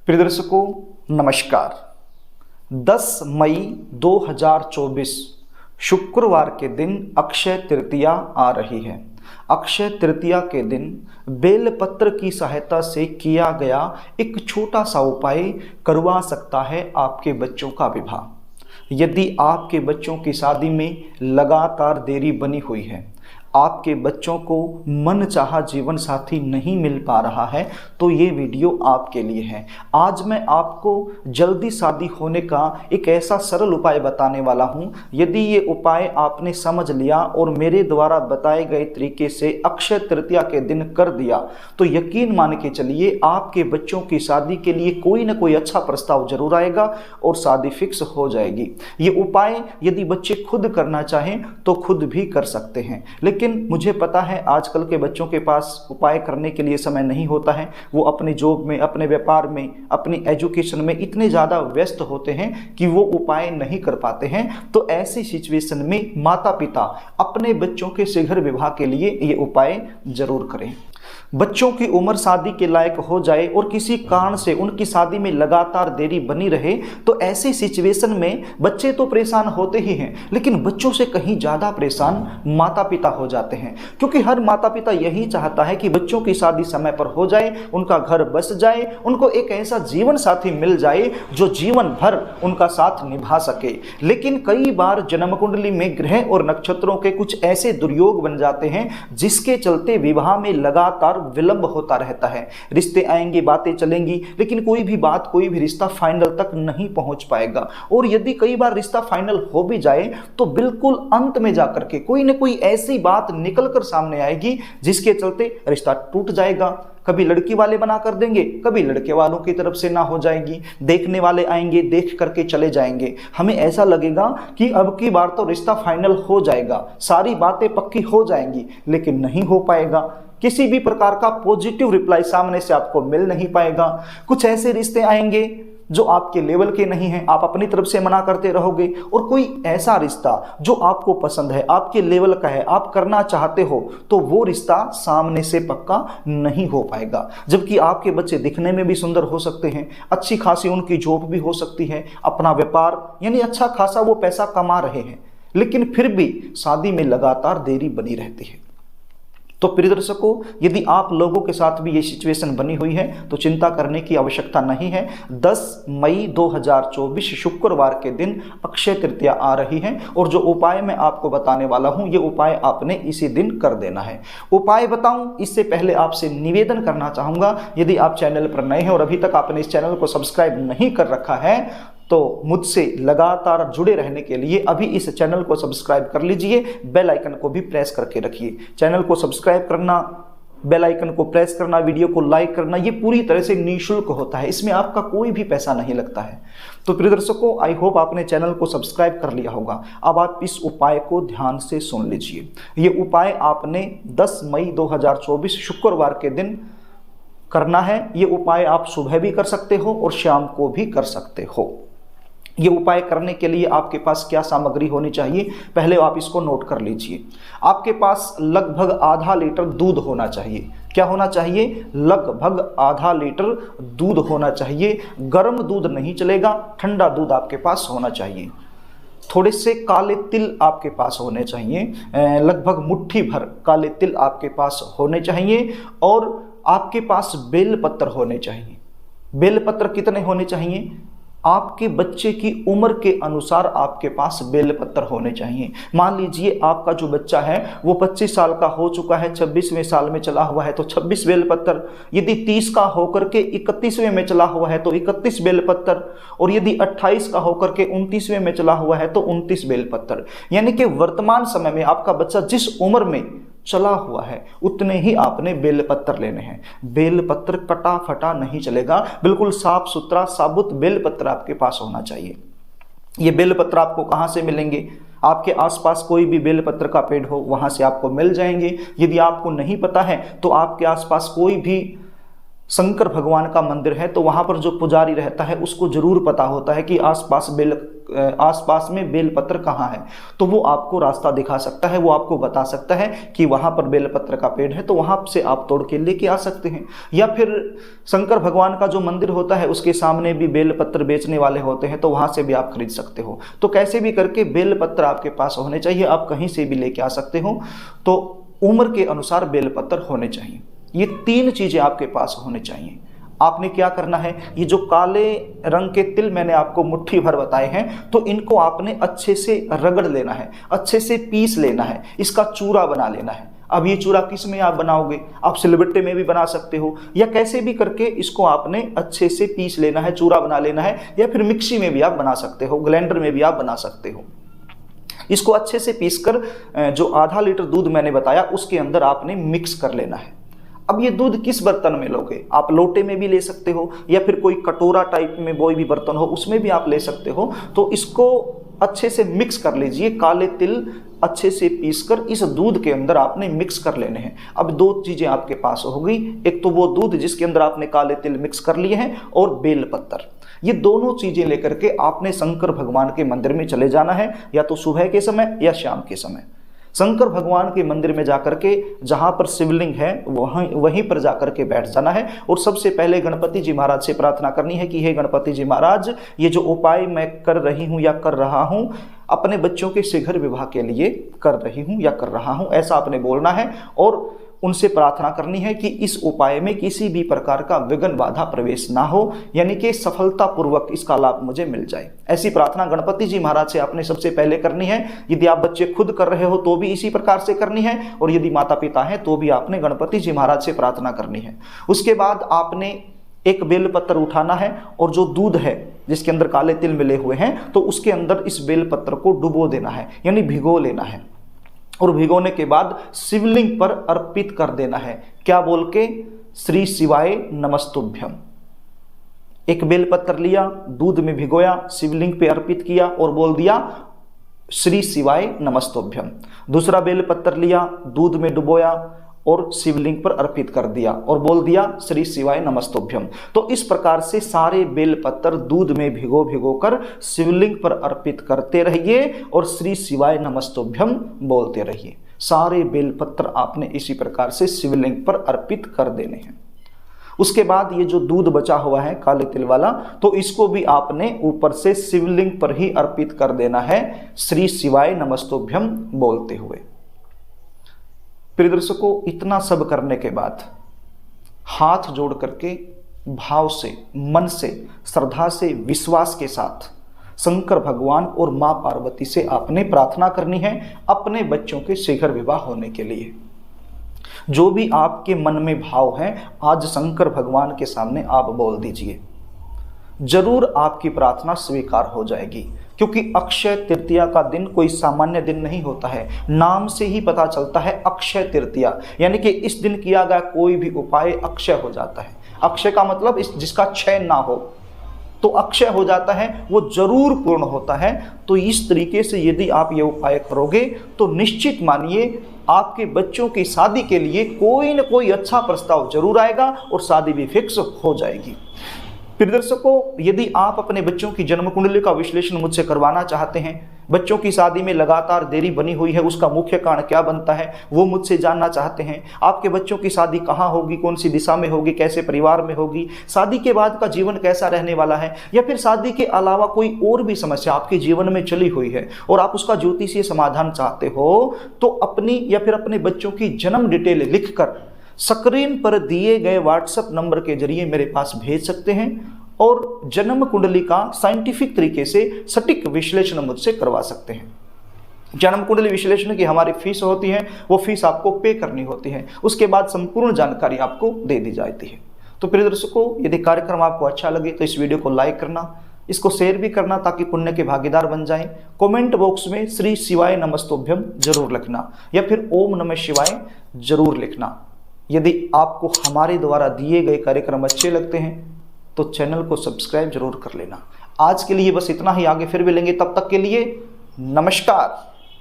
प्रिय दर्शकों नमस्कार। 10 मई 2024 शुक्रवार के दिन अक्षय तृतीया आ रही है। अक्षय तृतीया के दिन बेलपत्र की सहायता से किया गया एक छोटा सा उपाय करवा सकता है आपके बच्चों का विवाह। यदि आपके बच्चों की शादी में लगातार देरी बनी हुई है, आपके बच्चों को मनचाहा जीवन साथी नहीं मिल पा रहा है, तो ये वीडियो आपके लिए है। आज मैं आपको जल्दी शादी होने का एक ऐसा सरल उपाय बताने वाला हूँ। यदि ये उपाय आपने समझ लिया और मेरे द्वारा बताए गए तरीके से अक्षय तृतीया के दिन कर दिया, तो यकीन मान के चलिए आपके बच्चों की शादी के लिए कोई ना कोई अच्छा प्रस्ताव जरूर आएगा और शादी फिक्स हो जाएगी। ये उपाय यदि बच्चे खुद करना चाहें तो खुद भी कर सकते हैं, लेकिन मुझे पता है आजकल के बच्चों के पास उपाय करने के लिए समय नहीं होता है। वो अपने जॉब में, अपने व्यापार में, अपनी एजुकेशन में इतने ज़्यादा व्यस्त होते हैं कि वो उपाय नहीं कर पाते हैं। तो ऐसी सिचुएशन में माता पिता अपने बच्चों के शीघ्र विवाह के लिए ये उपाय जरूर करें। बच्चों की उम्र शादी के लायक हो जाए और किसी कारण से उनकी शादी में लगातार देरी बनी रहे, तो ऐसी सिचुएशन में बच्चे तो परेशान होते ही हैं, लेकिन बच्चों से कहीं ज़्यादा परेशान माता पिता हो जाते हैं। क्योंकि हर माता पिता यही चाहता है कि बच्चों की शादी समय पर हो जाए, उनका घर बस जाए, उनको एक ऐसा जीवन साथी मिल जाए जो जीवन भर उनका साथ निभा सके। लेकिन कई बार जन्म कुंडली में ग्रह और नक्षत्रों के कुछ ऐसे दुर्योग बन जाते हैं जिसके चलते विवाह में लगातार विलंब होता रहता है। रिश्ते आएंगे, बातें चलेंगी, लेकिन कोई भी बात, कोई भी रिश्ता फाइनल तक नहीं पहुंच पाएगा। और यदि कई बार रिश्ता फाइनल हो भी जाए तो बिल्कुल अंत में जाकर के कोई ना कोई ऐसी बात निकल कर सामने आएगी जिसके चलते रिश्ता टूट जाएगा। कभी लड़की वाले बना कर देंगे, कभी लड़के वालों की तरफ से ना हो जाएगी। देखने वाले आएंगे, देख करके चले जाएंगे। हमें ऐसा लगेगा कि अब की बार तो रिश्ता फाइनल हो जाएगा, सारी बातें पक्की हो जाएंगी, लेकिन नहीं हो पाएगा। किसी भी प्रकार का पॉजिटिव रिप्लाई सामने से आपको मिल नहीं पाएगा। कुछ ऐसे रिश्ते आएंगे जो आपके लेवल के नहीं हैं, आप अपनी तरफ से मना करते रहोगे, और कोई ऐसा रिश्ता जो आपको पसंद है, आपके लेवल का है, आप करना चाहते हो, तो वो रिश्ता सामने से पक्का नहीं हो पाएगा। जबकि आपके बच्चे दिखने में भी सुंदर हो सकते हैं, अच्छी खासी उनकी जॉब भी हो सकती है, अपना व्यापार यानी अच्छा खासा वो पैसा कमा रहे हैं, लेकिन फिर भी शादी में लगातार देरी बनी रहती है। तो प्रिय दर्शकों, यदि आप लोगों के साथ भी ये सिचुएशन बनी हुई है तो चिंता करने की आवश्यकता नहीं है। 10 मई 2024 शुक्रवार के दिन अक्षय तृतीया आ रही है और जो उपाय मैं आपको बताने वाला हूं, ये उपाय आपने इसी दिन कर देना है। उपाय बताऊं इससे पहले आपसे निवेदन करना चाहूंगा, यदि आप चैनल पर नए हैं और अभी तक आपने इस चैनल को सब्सक्राइब नहीं कर रखा है, तो मुझसे लगातार जुड़े रहने के लिए अभी इस चैनल को सब्सक्राइब कर लीजिए, बेल आइकन को भी प्रेस करके रखिए। चैनल को सब्सक्राइब करना, बेल आइकन को प्रेस करना, वीडियो को लाइक करना, ये पूरी तरह से निःशुल्क होता है, इसमें आपका कोई भी पैसा नहीं लगता है। तो प्रिय दर्शकों, आई होप आपने चैनल को सब्सक्राइब कर लिया होगा। अब आप इस उपाय को ध्यान से सुन लीजिए। ये उपाय आपने 10 मई 2024 शुक्रवार के दिन करना है। ये उपाय आप सुबह भी कर सकते हो और शाम को भी कर सकते हो। ये उपाय करने के लिए आपके पास क्या सामग्री होनी चाहिए, पहले आप इसको नोट कर लीजिए। आपके पास लगभग आधा लीटर दूध होना चाहिए। क्या होना चाहिए? लगभग आधा लीटर दूध होना चाहिए। गर्म दूध नहीं चलेगा, ठंडा दूध आपके पास होना चाहिए। थोड़े से काले तिल आपके पास होने चाहिए, लगभग मुट्ठी भर काले तिल आपके पास होने चाहिए। और आपके पास बेलपत्र होने चाहिए। बेलपत्र कितने होने चाहिए? आपके बच्चे की उम्र के अनुसार आपके पास बेलपत्र होने चाहिए। मान लीजिए आपका जो बच्चा है वो 25 साल का हो चुका है, 26वें साल में चला हुआ है तो 26 बेलपत्र। यदि 30 का होकर के 31वें में चला हुआ है तो 31 बेलपत्र। और यदि 28 का होकर के 29वें में चला हुआ है तो 29 बेलपत्र। यानी कि वर्तमान समय में आपका बच्चा जिस उम्र में चला हुआ है उतने ही आपने बेलपत्र लेने हैं। बेलपत्र कटा फटा नहीं चलेगा, बिल्कुल साफ सुथरा साबुत बेलपत्र आपके पास होना चाहिए। ये बेलपत्र आपको कहाँ से मिलेंगे? आपके आसपास कोई भी बेलपत्र का पेड़ हो वहाँ से आपको मिल जाएंगे। यदि आपको नहीं पता है तो आपके आसपास कोई भी शंकर भगवान का मंदिर है तो वहाँ पर जो पुजारी रहता है उसको जरूर पता होता है कि आसपास बेल आसपास में बेलपत्र कहाँ है, तो वो आपको रास्ता दिखा सकता है, वो आपको बता सकता है कि वहाँ पर बेलपत्र का पेड़ है, तो वहाँ से आप तोड़ के लेके आ सकते हैं। या फिर शंकर भगवान का जो मंदिर होता है उसके सामने भी बेलपत्र बेचने वाले होते हैं, तो वहाँ से भी आप खरीद सकते हो। तो कैसे भी करके बेलपत्र आपके पास होने चाहिए, आप कहीं से भी लेके आ सकते हो। तो उम्र के अनुसार बेलपत्र होने चाहिए। ये 3 चीज़ें आपके पास होने चाहिए। आपने क्या करना है, ये जो काले रंग के तिल मैंने आपको मुट्ठी भर बताए हैं, तो इनको आपने अच्छे से रगड़ लेना है, अच्छे से पीस लेना है, इसका चूरा बना लेना है। अब ये चूरा किस में आप बनाओगे, आप सिलबट्टे में भी बना सकते हो, या कैसे भी करके इसको आपने अच्छे से पीस लेना है, चूरा बना लेना है, या फिर मिक्सी में भी आप बना सकते हो, ग्राइंडर में भी आप बना सकते हो। इसको अच्छे से पीसकर जो आधा लीटर दूध मैंने बताया उसके अंदर आपने मिक्स कर लेना है। अब ये दूध किस बर्तन में लोगे, आप लोटे में भी ले सकते हो, या फिर कोई कटोरा टाइप में कोई भी बर्तन हो उसमें भी आप ले सकते हो। तो इसको अच्छे से मिक्स कर लीजिए, काले तिल अच्छे से पीसकर इस दूध के अंदर आपने मिक्स कर लेने हैं। अब 2 चीज़ें आपके पास हो गई, एक तो वो दूध जिसके अंदर आपने काले तिल मिक्स कर लिए हैं, और बेलपत्र। ये दोनों चीज़ें लेकर के आपने शंकर भगवान के मंदिर में चले जाना है, या तो सुबह के समय या शाम के समय। शंकर भगवान के मंदिर में जाकर के जहाँ पर शिवलिंग है वहीं पर जाकर के बैठ जाना है, और सबसे पहले गणपति जी महाराज से प्रार्थना करनी है कि हे गणपति जी महाराज, ये जो उपाय मैं कर रही हूँ या कर रहा हूँ, अपने बच्चों के शीघ्र विवाह के लिए कर रही हूँ या कर रहा हूँ, ऐसा आपने बोलना है। और उनसे प्रार्थना करनी है कि इस उपाय में किसी भी प्रकार का विघ्न बाधा प्रवेश ना हो, यानी कि सफलतापूर्वक इसका लाभ मुझे मिल जाए। ऐसी प्रार्थना गणपति जी महाराज से आपने सबसे पहले करनी है। यदि आप बच्चे खुद कर रहे हो तो भी इसी प्रकार से करनी है, और यदि माता पिता हैं तो भी आपने गणपति जी महाराज से प्रार्थना करनी है। उसके बाद आपने एक बेलपत्र उठाना है, और जो दूध है जिसके अंदर काले तिल मिले हुए हैं, तो उसके अंदर इस बेलपत्र को डुबो देना है, यानी भिगो लेना है। और भिगोने के बाद शिवलिंग पर अर्पित कर देना है। क्या बोल के, श्री शिवाय नमस्तुभ्यम। एक बेलपत्र लिया, दूध में भिगोया, शिवलिंग पे अर्पित किया और बोल दिया श्री शिवाय नमस्तुभ्यम। दूसरा बेलपत्र लिया, दूध में डुबोया और शिवलिंग पर अर्पित कर दिया और बोल दिया श्री शिवाय नमस्तुभ्यम। तो इस प्रकार से सारे बेलपत्र दूध में भिगो कर शिवलिंग पर अर्पित करते रहिए और श्री शिवाय नमस्तुभ्यम बोलते रहिए। सारे बेलपत्र आपने इसी प्रकार से शिवलिंग पर अर्पित कर देने हैं। उसके बाद ये जो दूध बचा हुआ है काले तिल वाला, तो इसको भी आपने ऊपर से शिवलिंग पर ही अर्पित कर देना है, श्री शिवाय नमस्तुभ्यम बोलते हुए। प्रिय दर्शकों, इतना सब करने के बाद हाथ जोड़ करके भाव से, मन से, श्रद्धा से, विश्वास के साथ शंकर भगवान और मां पार्वती से आपने प्रार्थना करनी है अपने बच्चों के शीघ्र विवाह होने के लिए। जो भी आपके मन में भाव है आज शंकर भगवान के सामने आप बोल दीजिए, जरूर आपकी प्रार्थना स्वीकार हो जाएगी। क्योंकि अक्षय तृतीया का दिन कोई सामान्य दिन नहीं होता है, नाम से ही पता चलता है अक्षय तृतीया, यानी कि इस दिन किया गया कोई भी उपाय अक्षय हो जाता है। अक्षय का मतलब जिसका क्षय ना हो, तो अक्षय हो जाता है, वो जरूर पूर्ण होता है। तो इस तरीके से यदि आप ये उपाय करोगे तो निश्चित मानिए आपके बच्चों की शादी के लिए कोई न कोई अच्छा प्रस्ताव जरूर आएगा और शादी भी फिक्स हो जाएगी। प्रिय दर्शकों, यदि आप अपने बच्चों की जन्म कुंडली का विश्लेषण मुझसे करवाना चाहते हैं, बच्चों की शादी में लगातार देरी बनी हुई है, उसका मुख्य कारण क्या बनता है वो मुझसे जानना चाहते हैं, आपके बच्चों की शादी कहाँ होगी, कौन सी दिशा में होगी, कैसे परिवार में होगी, शादी के बाद का जीवन कैसा रहने वाला है, या फिर शादी के अलावा कोई और भी समस्या आपके जीवन में चली हुई है और आप उसका ज्योतिषीय समाधान चाहते हो, तो अपनी या फिर अपने बच्चों की जन्म डिटेल लिखकर स्क्रीन पर दिए गए व्हाट्सएप नंबर के जरिए मेरे पास भेज सकते हैं और जन्म कुंडली का साइंटिफिक तरीके से सटीक विश्लेषण मुझसे करवा सकते हैं। जन्म कुंडली विश्लेषण की हमारी फीस होती है, वो फीस आपको पे करनी होती है, उसके बाद संपूर्ण जानकारी आपको दे दी जाती है। तो प्रिय दर्शकों, यदि कार्यक्रम आपको अच्छा लगे तो इस वीडियो को लाइक करना, इसको शेयर भी करना ताकि पुण्य के भागीदार बन जाएं। कमेंट बॉक्स में श्री शिवाय नमस्तुभ्यम जरूर लिखना या फिर ओम नमः शिवाय जरूर लिखना। यदि आपको हमारे द्वारा दिए गए कार्यक्रम अच्छे लगते हैं तो चैनल को सब्सक्राइब जरूर कर लेना। आज के लिए बस इतना ही, आगे फिर मिलेंगे, तब तक के लिए नमस्कार।